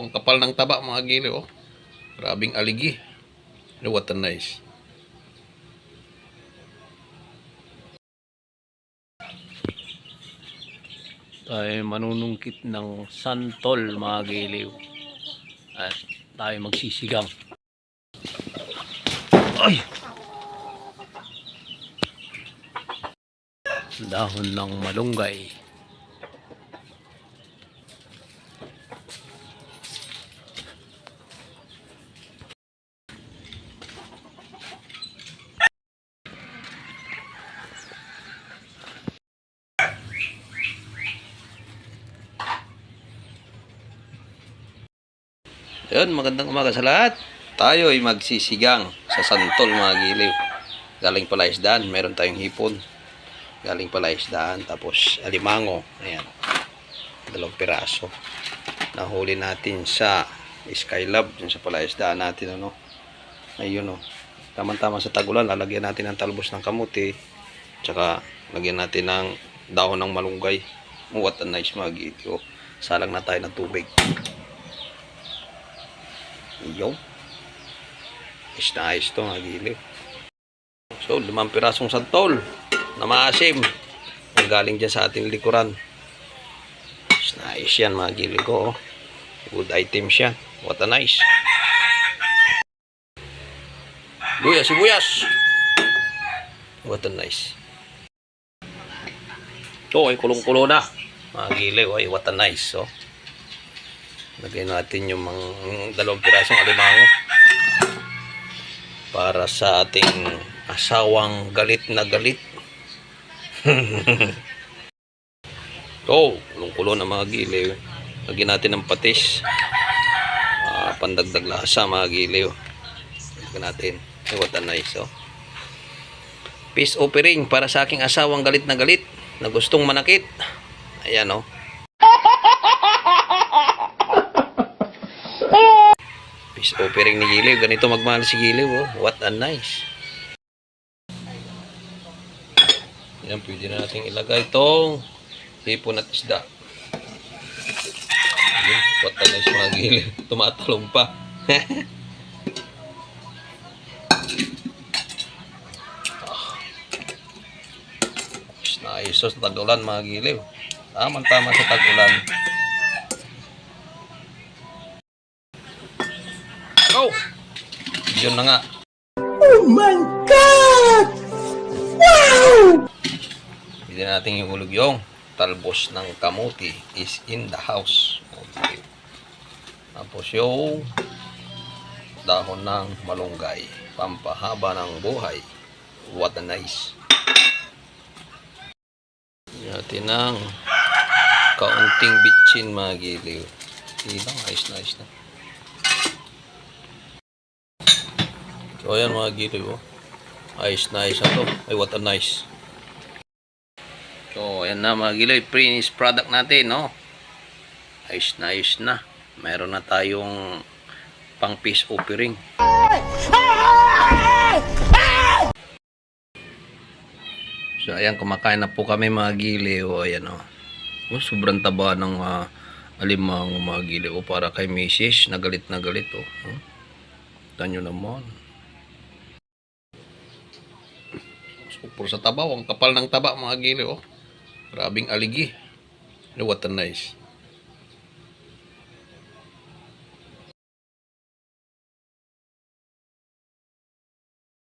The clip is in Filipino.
Ang kapal ng taba mga gili, oh. Grabing aligi. What a nice. Tayo manunungkit ng santol mga giliw. At tayo magsisigang. Ay! Dahon ng malunggay. Yun, magandang umaga sa lahat. Tayo ay magsisigang sa santol mga giliw. Galing pala isdaan, meron tayong hipon. Galing pala isdaan, tapos alimango. Ayan, 2 piraso. Nahuli natin sa Skylab, dun sa pala isdaan natin, ano. Ayun, oh. Tama-tama sa tagulan, lalagyan natin ng talbos ng kamuti. Tsaka, lagyan natin ng dahon ng malunggay. What a nice mga giliw. Salang na tayo ng tubig. Yo. Ayos to mga giliw. So, 5 pirasong santol na maasim. Ang galing dyan sa ating likuran. Ayos yan mga giliw ko. Oh. Good items yan. What a nice. Luya, sibuyas. What a nice. Ito ay kulong-kulo na. Mga giliw ay what a nice. Oh. Lagyan natin yung mga 2 pirasong alimango para sa ating asawang galit na galit. So, kulong-kulo na mga giliw. Lagyan natin ng patis. Pandagdag lasa mga giliw. Lagyan natin. What a nice. Oh. Peace offering para sa aking asawang galit na gustong manakit. Ayan, oh. Peace offering ni Giliw. Ganito magmahal si Giliw, oh. What a nice. Yan, pwede na natin ilagay itong hipon at isda. Yan, what a nice mga Giliw. Tumatalong pa. Nice. So, sa tag-ulan mga Giliw. Tama-tama sa tag-ulan. Oh! Yun na nga. Oh my God! Wow! Hindi natin ihulog yung talbos ng kamuti is in the house. Okay. Tapos yung dahon ng malunggay. Pampahaba ng buhay. What a nice. Natin ng kaunting bitchin mga giliw. Ilang nice na. So ayan mga giliw, oh. Ayos na to. Ay, what a nice. So ayan na mga giliw, finished product natin, no. Ayos na. Meron na tayong pang peace offering. So ayan, kumakain na po kami mga giliw. Ayan, oh. Sobrang taba ng alimango mga giliw, oh, para kay Mrs. na galit, oh. Tanyo naman. Puro sa tabaw, ang kapal ng taba mga giliw, oh. Grabing aligi. What a nice.